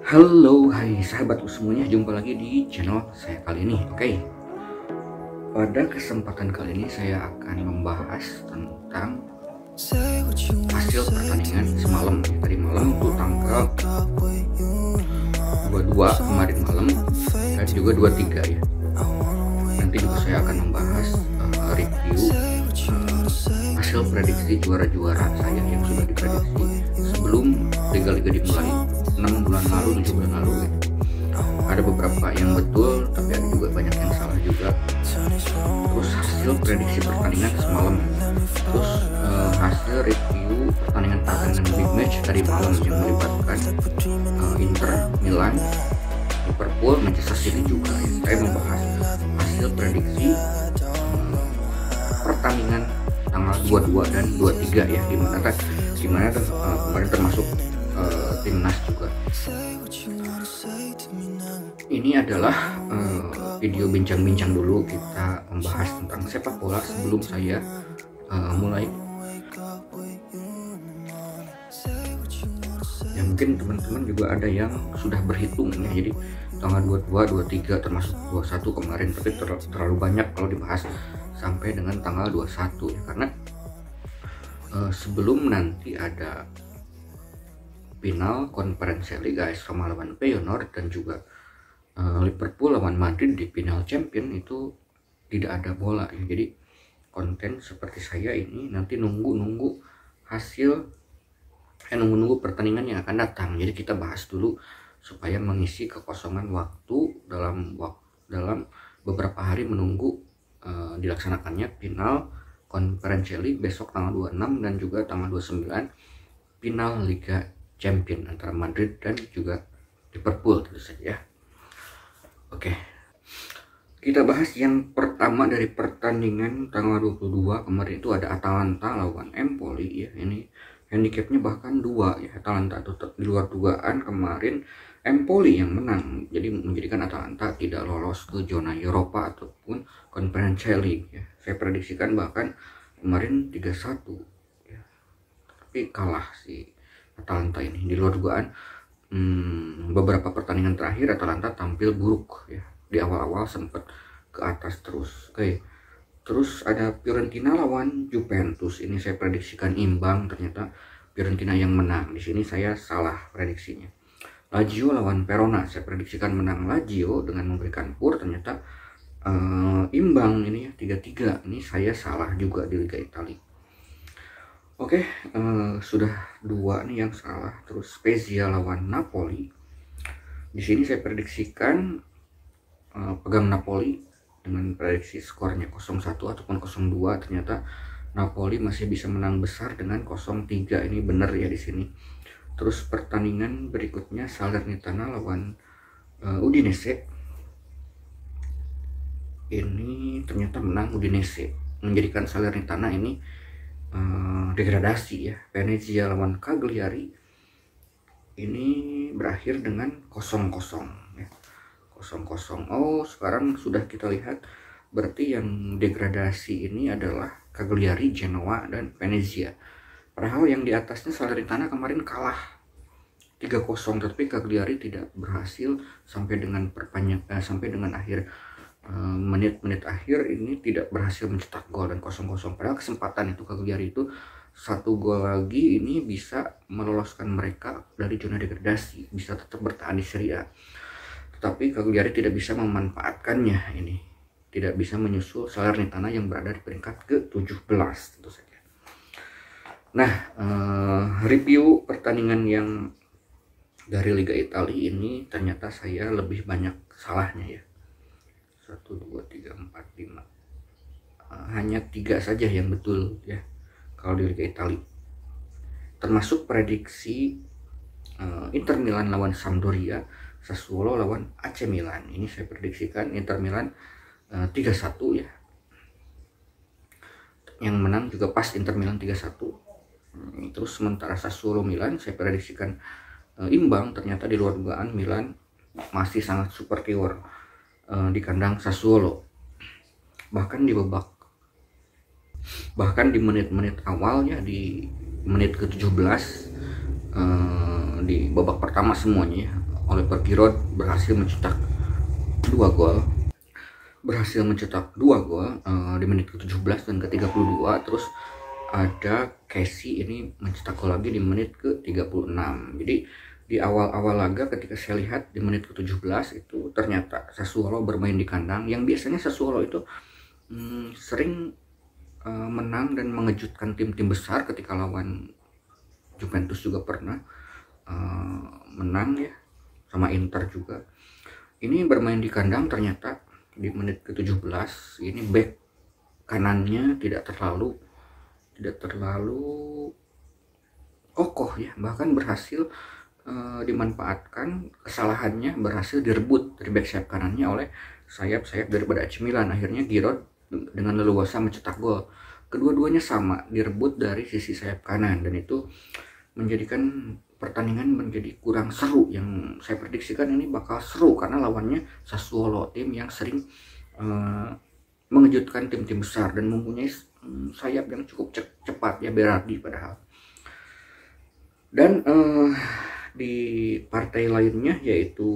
Halo, hai sahabatku semuanya, jumpa lagi di channel saya kali ini. Oke, pada kesempatan kali ini saya akan membahas tentang hasil pertandingan semalam. Tadi malam itu tanggal 22 kemarin malam dan juga 23 ya. Nanti juga saya akan membahas review hasil prediksi juara-juara saya yang sudah diprediksi sebelum liga-liga dimulai 6 bulan lalu, 7 bulan lalu gitu. Ada beberapa yang betul, tapi ada juga banyak yang salah juga. Terus hasil prediksi pertandingan semalam, terus hasil review pertandingan tahunan big match tadi malam yang melibatkan Inter, Milan, Liverpool, Manchester City juga ya. Saya membahas hasil prediksi pertandingan tanggal 22 dan 23 ya, dimana kemarin termasuk timnas juga. Ini adalah video bincang-bincang dulu, kita membahas tentang sepak bola sebelum saya mulai. Ya mungkin teman-teman juga ada yang sudah berhitung ya, jadi tanggal 22, 23 termasuk 21 kemarin, tapi terlalu banyak kalau dibahas sampai dengan tanggal 21 ya, karena sebelum nanti ada final Conference League guys, Roma lawan Feyenoord dan juga Liverpool lawan Madrid di final Champion, itu tidak ada bola ya. Jadi konten seperti saya ini nanti nunggu hasil nunggu pertandingan yang akan datang. Jadi kita bahas dulu supaya mengisi kekosongan waktu dalam beberapa hari menunggu dilaksanakannya final Conference League besok tanggal 26 dan juga tanggal 29 final Liga Champion antara Madrid dan juga Liverpool tentu saja. Oke, kita bahas yang pertama dari pertandingan tanggal 22 kemarin. Itu ada Atalanta lawan Empoli ya. Ini handicapnya bahkan 2 ya. Atalanta itu di luar dugaan kemarin, Empoli yang menang, jadi menjadikan Atalanta tidak lolos ke zona Eropa ataupun Conference League ya. Saya prediksikan bahkan kemarin 3-1 ya. Tapi kalah si Atalanta ini di luar dugaan. Beberapa pertandingan terakhir Atalanta tampil buruk ya. Di awal-awal sempat ke atas terus. Oke. Terus ada Fiorentina lawan Juventus. Ini saya prediksikan imbang, ternyata Fiorentina yang menang. Di sini saya salah prediksinya. Lazio lawan Verona, saya prediksikan menang Lazio dengan memberikan pur, ternyata imbang ini ya, 3-3. Ini saya salah juga di Liga Italia. Oke, sudah 2 nih yang salah. Terus Spezia lawan Napoli. Di sini saya prediksikan pegang Napoli dengan prediksi skornya 0-1 ataupun 0-2. Ternyata Napoli masih bisa menang besar dengan 0-3. Ini benar ya di sini. Terus pertandingan berikutnya Salernitana lawan Udinese. Ini ternyata menang Udinese, menjadikan Salernitana ini degradasi ya. Venezia lawan Cagliari ini berakhir dengan 0-0 ya. 0-0. Oh, sekarang sudah kita lihat berarti yang degradasi ini adalah Cagliari, Genoa dan Venezia. Padahal yang di atasnya Salernitana kemarin kalah 3-0, tapi Cagliari tidak berhasil sampai dengan akhir menit-menit akhir ini tidak berhasil mencetak gol dan 0-0. Padahal kesempatan itu Cagliari itu 1 gol lagi ini bisa meloloskan mereka dari zona degradasi, bisa tetap bertahan di Serie A. Tetapi Cagliari tidak bisa memanfaatkannya, ini tidak bisa menyusul Salernitana yang berada di peringkat ke-17 tentu saja. Nah, review pertandingan yang dari Liga Italia ini ternyata saya lebih banyak salahnya ya. 1, 2, 3, 4, 5. Hanya 3 saja yang betul ya kalau di Liga Italia. Termasuk prediksi Inter Milan lawan Sampdoria, Sassuolo lawan AC Milan. Ini saya prediksikan Inter Milan 3-1 ya. Yang menang juga pas Inter Milan 3-1. Terus sementara Sassuolo Milan saya prediksikan imbang, ternyata di luar dugaan Milan masih sangat superior di kandang Sassuolo. Bahkan di menit-menit awalnya, di menit ke-17 di babak pertama semuanya Oliver Giroud berhasil mencetak 2 gol. Di menit ke-17 dan ke-32. Terus ada Casey ini mencetak gol lagi di menit ke-36. Jadi di awal-awal laga ketika saya lihat di menit ke-17 itu ternyata Sassuolo bermain di kandang, yang biasanya Sassuolo itu sering menang dan mengejutkan tim-tim besar. Ketika lawan Juventus juga pernah menang ya, sama Inter juga. Ini bermain di kandang, ternyata di menit ke-17 ini back kanannya tidak terlalu kokoh ya, bahkan berhasil dimanfaatkan kesalahannya, berhasil direbut dari back sayap kanannya oleh sayap-sayap daripada AC Milan. Akhirnya Giroud dengan leluasa mencetak gol. Kedua-duanya sama direbut dari sisi sayap kanan, dan itu menjadikan pertandingan menjadi kurang seru. Yang saya prediksikan ini bakal seru karena lawannya Sassuolo, tim yang sering mengejutkan tim-tim besar dan mempunyai sayap yang cukup cepat ya, Berardi padahal. Dan di partai lainnya yaitu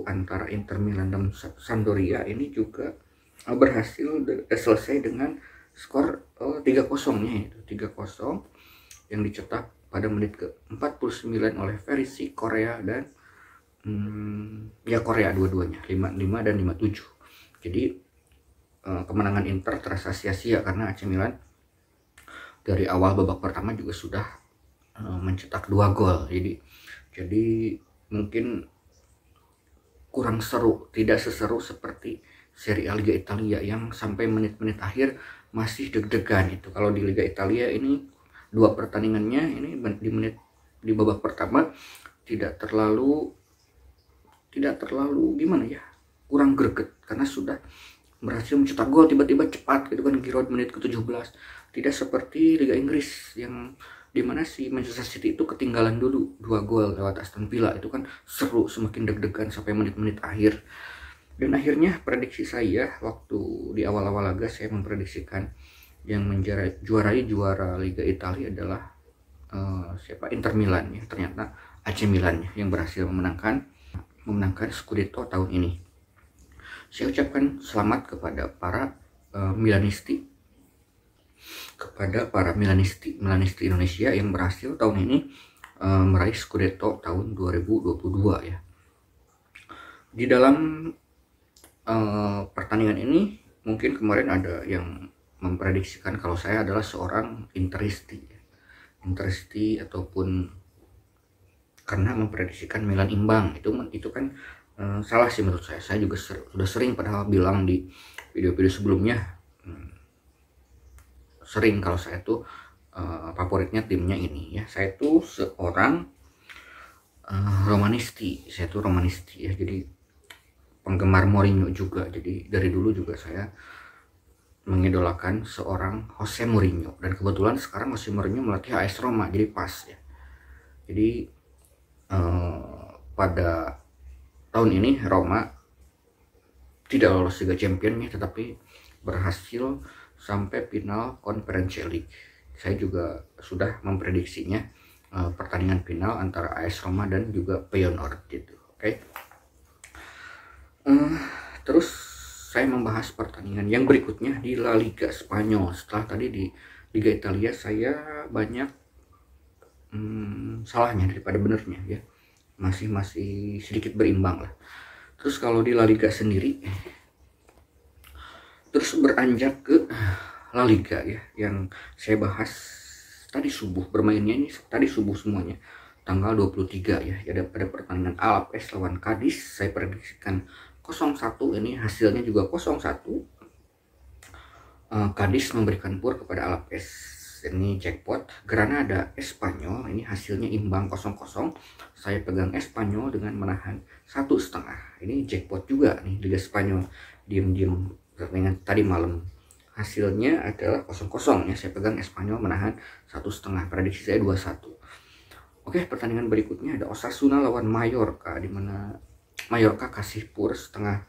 antara Inter Milan dan Sampdoria, ini juga berhasil selesai dengan skor 3-0-nya, itu 3-0 yang dicetak pada menit ke-49 oleh Perisic Korea dan Korea dua-duanya, 5-5 dan 5-7. Jadi kemenangan Inter terasa sia-sia karena AC Milan dari awal babak pertama juga sudah mencetak 2 gol. Jadi mungkin kurang seru, tidak seseru seperti Serie A Liga Italia yang sampai menit-menit akhir masih deg-degan itu. Kalau di Liga Italia ini 2 pertandingannya ini di babak pertama tidak terlalu gimana ya, kurang greget karena sudah berhasil mencetak gol tiba-tiba cepat gitu kan, Giroud menit ke-17. Tidak seperti Liga Inggris yang dimana si Manchester City itu ketinggalan dulu 2 gol lewat Aston Villa, itu kan seru, semakin deg-degan sampai menit-menit akhir. Dan akhirnya prediksi saya waktu di awal-awal laga, saya memprediksikan yang juara Liga Italia adalah Inter Milan ya. Ternyata AC Milan yang berhasil memenangkan Scudetto tahun ini. Saya ucapkan selamat kepada para Milanisti Indonesia yang berhasil tahun ini meraih Scudetto tahun 2022 ya. Di dalam pertandingan ini mungkin kemarin ada yang memprediksikan kalau saya adalah seorang Interisti ataupun karena memprediksikan Milan imbang. Itu kan salah sih menurut saya. Saya juga sudah sering padahal bilang di video-video sebelumnya, sering kalau saya tuh favoritnya timnya ini ya. Saya tuh seorang romanisti ya, jadi penggemar Mourinho juga. Jadi dari dulu juga saya mengidolakan seorang Jose Mourinho, dan kebetulan sekarang Jose Mourinho melatih AS Roma, jadi pas ya. Jadi pada tahun ini Roma tidak lolos Liga Champions ya, tetapi berhasil sampai final Conference League. Saya juga sudah memprediksinya pertandingan final antara AS Roma dan juga Feyenoord gitu. Oke. Terus saya membahas pertandingan yang berikutnya di La Liga Spanyol. Setelah tadi di Liga Italia saya banyak salahnya daripada benernya ya. Masih sedikit berimbang lah. Terus kalau di La Liga sendiri, terus beranjak ke La Liga ya, yang saya bahas tadi subuh, bermainnya ini tadi subuh semuanya, tanggal 23 ya. Ada pada pertandingan Alaves lawan Cadiz, saya prediksikan 0-1, ini hasilnya juga 0-1. Cadiz memberikan pur kepada Alaves, ini jackpot. Granada Espanyol, ini hasilnya imbang 0-0. Saya pegang Espanyol dengan menahan 1,5. Ini jackpot juga nih Liga Spanyol. Diam-diam pertandingan tadi malam hasilnya adalah 0-0 ya. Saya pegang Espanyol menahan 1,5. Prediksi saya 2-1. Oke, pertandingan berikutnya ada Osasuna lawan Mallorca, di mana Mallorca kasih pur setengah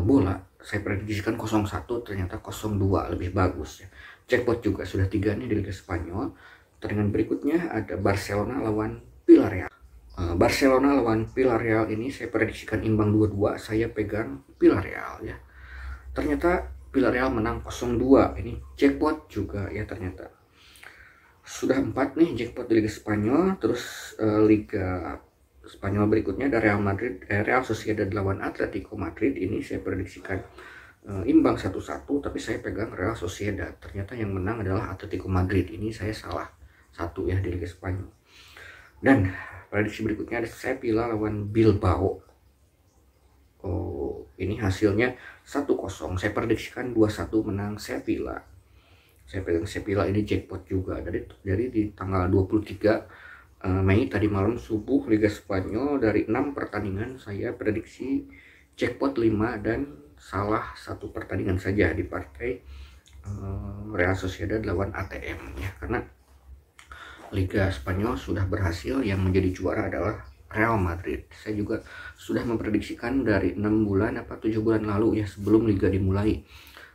bola. Saya prediksikan 0-1, ternyata 0-2, lebih bagus ya. Jackpot juga sudah 3 nih di Liga Spanyol. Pertandingan berikutnya ada Barcelona lawan Villarreal. Barcelona lawan Villarreal ini saya prediksikan imbang 2-2, saya pegang Villarreal ya. Ternyata Villarreal menang 0-2, ini jackpot juga ya ternyata. Sudah 4 nih jackpot di Liga Spanyol. Terus Liga Spanyol berikutnya ada Real Sociedad lawan Atletico Madrid, ini saya prediksikan imbang 1-1, tapi saya pegang Real Sociedad. Ternyata yang menang adalah Atletico Madrid, ini saya salah satu ya di Liga Spanyol. Dan prediksi berikutnya ada Sevilla lawan Bilbao. Oh, ini hasilnya 1-0. Saya prediksikan 2-1 menang Sevilla. Saya pegang Sevilla, ini jackpot juga. Dari di tanggal 23 Mei tadi malam subuh Liga Spanyol, dari 6 pertandingan saya prediksi jackpot 5 dan salah 1 pertandingan saja di partai Real Sociedad lawan ATM ya, karena Liga Spanyol sudah berhasil, yang menjadi juara adalah Real Madrid. Saya juga sudah memprediksikan dari 6 bulan 7 bulan lalu ya, sebelum Liga dimulai,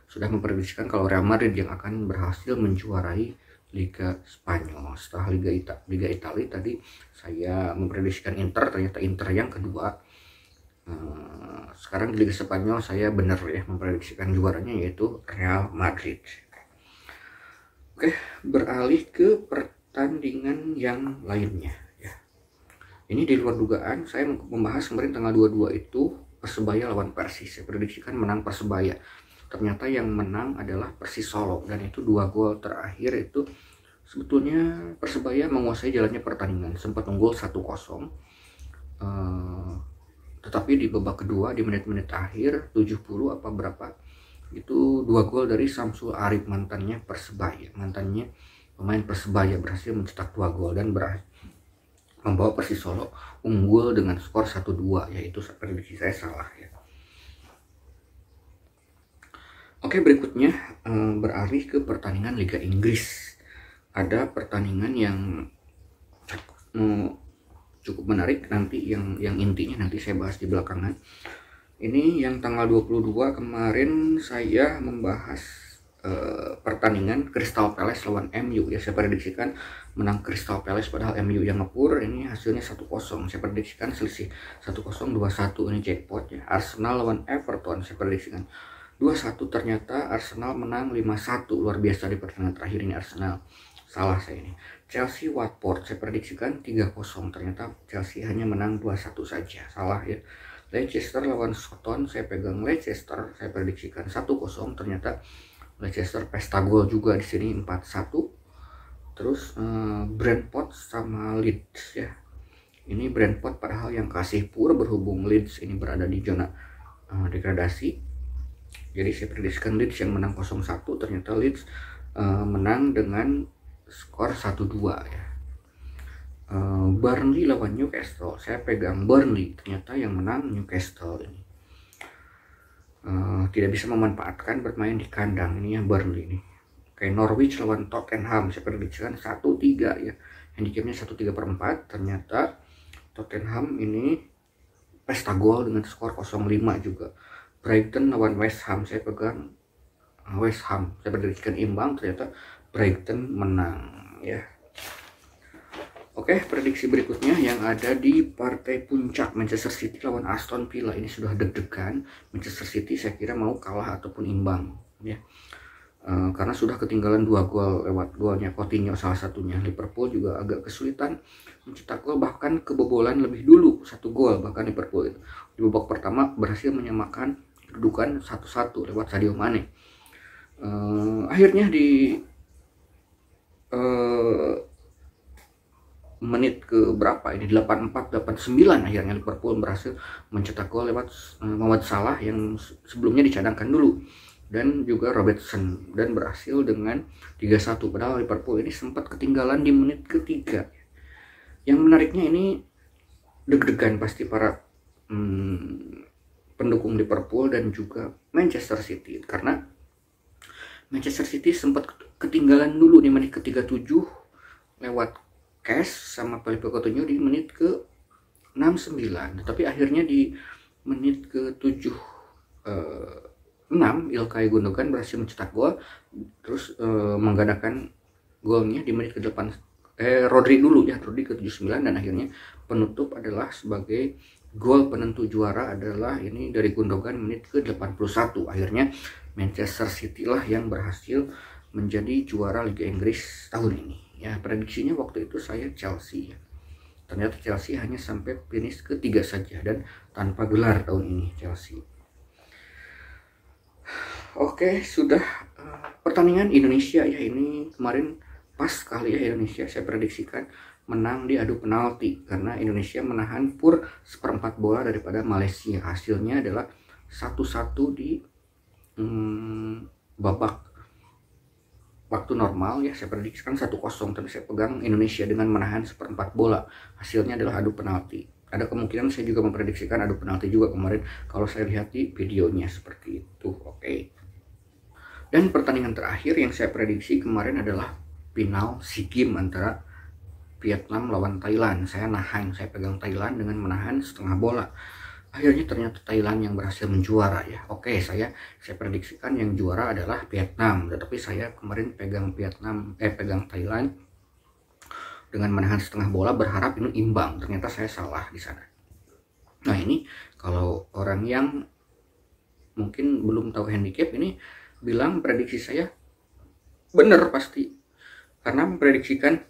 sudah memprediksikan kalau Real Madrid yang akan berhasil menjuarai Liga Spanyol. Setelah Liga Italia tadi saya memprediksikan Inter, ternyata Inter yang kedua. Sekarang di Liga Spanyol saya benar ya memprediksikan juaranya, yaitu Real Madrid. Oke, beralih ke pertandingan yang lainnya ya. Ini di luar dugaan, saya membahas kemarin tanggal 22 itu Persebaya lawan Persis. Saya prediksikan menang Persebaya. Ternyata yang menang adalah Persis Solo, dan itu 2 gol terakhir itu sebetulnya Persebaya menguasai jalannya pertandingan, sempat unggul 1-0. Tetapi di babak kedua di menit-menit akhir 70 apa berapa itu 2 gol dari Samsul Arif, mantannya pemain Persebaya, berhasil mencetak 2 gol dan membawa Persis Solo unggul dengan skor 1-2, yaitu prediksi saya salah ya. Oke, berikutnya beralih ke pertandingan Liga Inggris. Ada pertandingan yang cukup menarik nanti, yang intinya nanti saya bahas di belakangan. Ini yang tanggal 22 kemarin saya membahas pertandingan Crystal Palace lawan MU ya. Saya prediksikan menang Crystal Palace, padahal MU yang ngepur. Ini hasilnya 1-0. Saya prediksikan selisih 1-0 2-1, ini jackpot ya. Arsenal lawan Everton saya prediksikan 2-1, ternyata Arsenal menang 5-1. Luar biasa di pertandingan terakhir ini Arsenal. Salah saya ini. Chelsea Watford saya prediksikan 3-0, ternyata Chelsea hanya menang 2-1 saja. Salah ya. Leicester lawan Southampton saya pegang Leicester, saya prediksikan 1-0, ternyata Leicester pesta gol juga di sini 4-1. Terus Brentford sama Leeds ya. Ini Brentford padahal yang kasih pur, berhubung Leeds ini berada di zona degradasi. Jadi saya prediksikan Leeds yang menang 0-1, ternyata Leeds menang dengan skor 1-2 ya. Burnley lawan Newcastle saya pegang Burnley, ternyata yang menang Newcastle ini. Tidak bisa memanfaatkan bermain di kandang ini ya Burnley ini. Kayak Norwich lawan Tottenham saya prediksikan 1-3 ya, handicapnya 1/3/4, ternyata Tottenham ini pesta gol dengan skor 0-5 juga. Brighton lawan West Ham saya pegang West Ham, saya prediksikan imbang, ternyata Brighton menang ya. Oke, prediksi berikutnya yang ada di partai puncak Manchester City lawan Aston Villa. Ini sudah deg-degan. Manchester City saya kira mau kalah ataupun imbang ya. Karena sudah ketinggalan 2 gol lewat golnya Coutinho salah satunya. Liverpool juga agak kesulitan mencetak gol, bahkan kebobolan lebih dulu 1 gol bahkan Liverpool itu. Di babak pertama berhasil menyamakan kedudukan 1-1 lewat Sadio Mane. Akhirnya di menit ke berapa ini, 84-89 akhirnya Liverpool berhasil mencetak gol lewat Mohamed Salah yang sebelumnya dicadangkan dulu, dan juga Robertson, dan berhasil dengan 3-1. Padahal Liverpool ini sempat ketinggalan di menit ketiga. Yang menariknya ini deg-degan pasti para pendukung Liverpool dan juga Manchester City, karena Manchester City sempat ketinggalan dulu di menit ke-37 lewat Cash sama Felipe Coutinho di menit ke 69, tapi akhirnya di menit ke 76 Ilkay Gundogan berhasil mencetak gol, terus menggandakan golnya di menit ke Rodri dulu ya, Rodri ke 79, dan akhirnya penutup adalah sebagai gol penentu juara adalah ini dari Gundogan menit ke 81. Akhirnya Manchester City lah yang berhasil menjadi juara Liga Inggris tahun ini. Ya, prediksinya waktu itu saya Chelsea ya. Ternyata Chelsea hanya sampai finish ketiga saja dan tanpa gelar tahun ini Chelsea. Oke, sudah pertandingan Indonesia ya, ini kemarin pas sekali ya Indonesia saya prediksikan menang di adu penalti karena Indonesia menahan pur seperempat bola daripada Malaysia. Hasilnya adalah 1-1 di babak waktu normal ya, saya prediksikan 1-0, tapi saya pegang Indonesia dengan menahan seperempat bola. Hasilnya adalah adu penalti. Ada kemungkinan saya juga memprediksikan adu penalti juga kemarin kalau saya lihat di videonya seperti itu. Oke. Dan pertandingan terakhir yang saya prediksi kemarin adalah final SEA Games antara Vietnam lawan Thailand. Saya pegang Thailand dengan menahan setengah bola. Akhirnya ternyata Thailand yang berhasil menjuara ya. Oke, saya prediksikan yang juara adalah Vietnam, tetapi saya kemarin pegang Thailand dengan menahan setengah bola, berharap ini imbang. Ternyata saya salah di sana. Nah, ini kalau orang yang mungkin belum tahu handicap ini bilang prediksi saya benar pasti, karena memprediksikan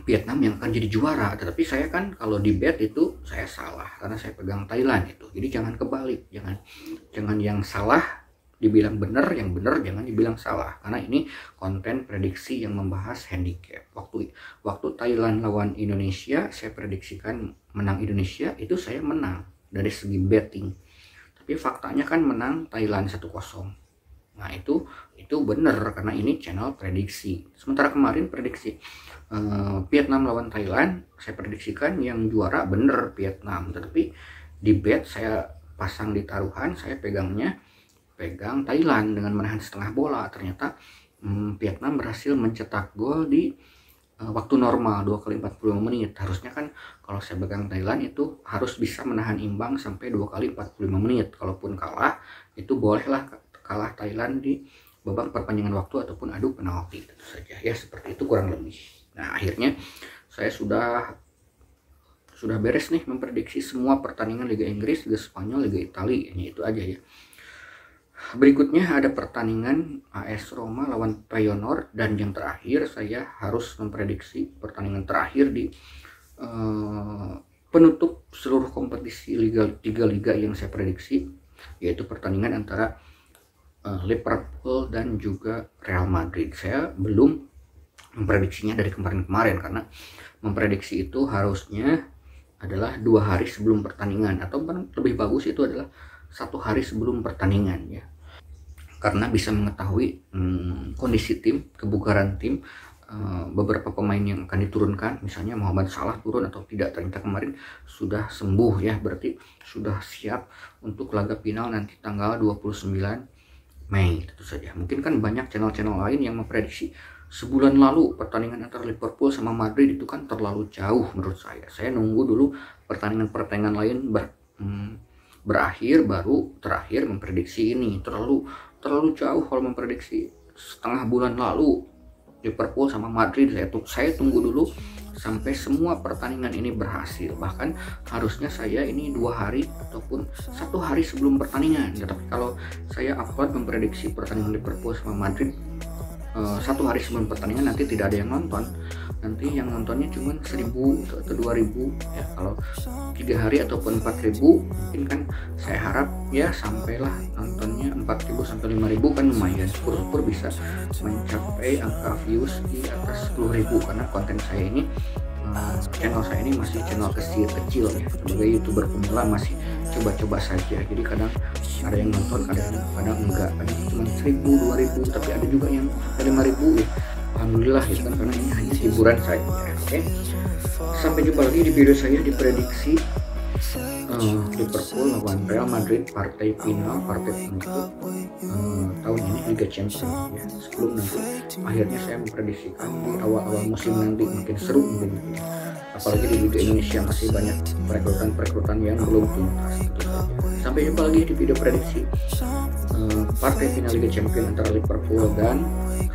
Vietnam yang akan jadi juara, tetapi saya kan kalau di bet itu saya salah karena saya pegang Thailand itu. Jadi jangan kebalik, jangan yang salah dibilang benar, yang benar jangan dibilang salah, karena ini konten prediksi yang membahas handicap. Waktu Thailand lawan Indonesia saya prediksikan menang Indonesia, itu saya menang dari segi betting, tapi faktanya kan menang Thailand 1-0. Nah itu benar karena ini channel prediksi. Sementara kemarin prediksi Vietnam lawan Thailand saya prediksikan yang juara bener Vietnam, tetapi di bet saya pasang di taruhan saya pegang Thailand dengan menahan setengah bola. Ternyata Vietnam berhasil mencetak gol di waktu normal 2 kali 45 menit. Harusnya kan kalau saya pegang Thailand itu harus bisa menahan imbang sampai 2 kali 45 menit. Kalaupun kalah itu bolehlah kalah Thailand di babak perpanjangan waktu ataupun adu penalti, tentu saja ya, seperti itu kurang lebih. Nah, akhirnya saya sudah beres nih memprediksi semua pertandingan Liga Inggris, Liga Spanyol, Liga Italia, hanya itu aja ya. Berikutnya ada pertandingan AS Roma lawan Feyenoord, dan yang terakhir saya harus memprediksi pertandingan terakhir di penutup seluruh kompetisi tiga liga yang saya prediksi, yaitu pertandingan antara Liverpool dan juga Real Madrid. Saya belum memprediksinya dari kemarin karena memprediksi itu harusnya adalah 2 hari sebelum pertandingan, atau lebih bagus itu adalah 1 hari sebelum pertandingan ya, karena bisa mengetahui kondisi tim, kebugaran tim, beberapa pemain yang akan diturunkan, misalnya Muhammad Salah turun atau tidak. Ternyata kemarin sudah sembuh ya, berarti sudah siap untuk laga final nanti tanggal 29 Mei tentu saja. Mungkin kan banyak channel-channel lain yang memprediksi sebulan lalu pertandingan antara Liverpool sama Madrid, itu kan terlalu jauh menurut saya. Saya nunggu dulu pertandingan lain berakhir baru terakhir memprediksi ini. Terlalu jauh kalau memprediksi setengah bulan lalu Liverpool sama Madrid. Saya tunggu dulu sampai semua pertandingan ini berhasil. Bahkan harusnya saya ini 2 hari ataupun 1 hari sebelum pertandingan. Tetapi kalau saya upload memprediksi pertandingan Liverpool sama Madrid 1 hari sebelum pertandingan, nanti tidak ada yang nonton. Nanti yang nontonnya cuma 1.000 atau 2.000 ya. Kalau 3 hari ataupun 4.000 mungkin kan saya harap ya sampailah nontonnya 4.000 sampai 5.000, kan lumayan. Syukur bisa mencapai angka views di atas 10.000, karena konten saya ini channel saya ini masih channel kecil ya, sebagai YouTuber pemula masih coba-coba saja. Jadi kadang ada yang nonton, kadang enggak, kadang cuma 1.000 2.000, tapi ada juga yang 5.000 ya. Alhamdulillah gitu kan, karena ini hanya hiburan saja. Oke, sampai jumpa lagi di video saya di prediksi Liverpool lawan Real Madrid, partai final, partai penutup tahun ini Liga Champions ya. Sebelum nanti akhirnya saya memprediksikan di awal-awal musim nanti makin seru mungkin ya. Apalagi di Liga Indonesia masih banyak perekrutan yang belum tuntas. Sampai jumpa lagi di video prediksi partai final Liga Champions antara Liverpool dan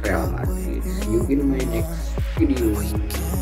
Real Madrid. See you in my next video.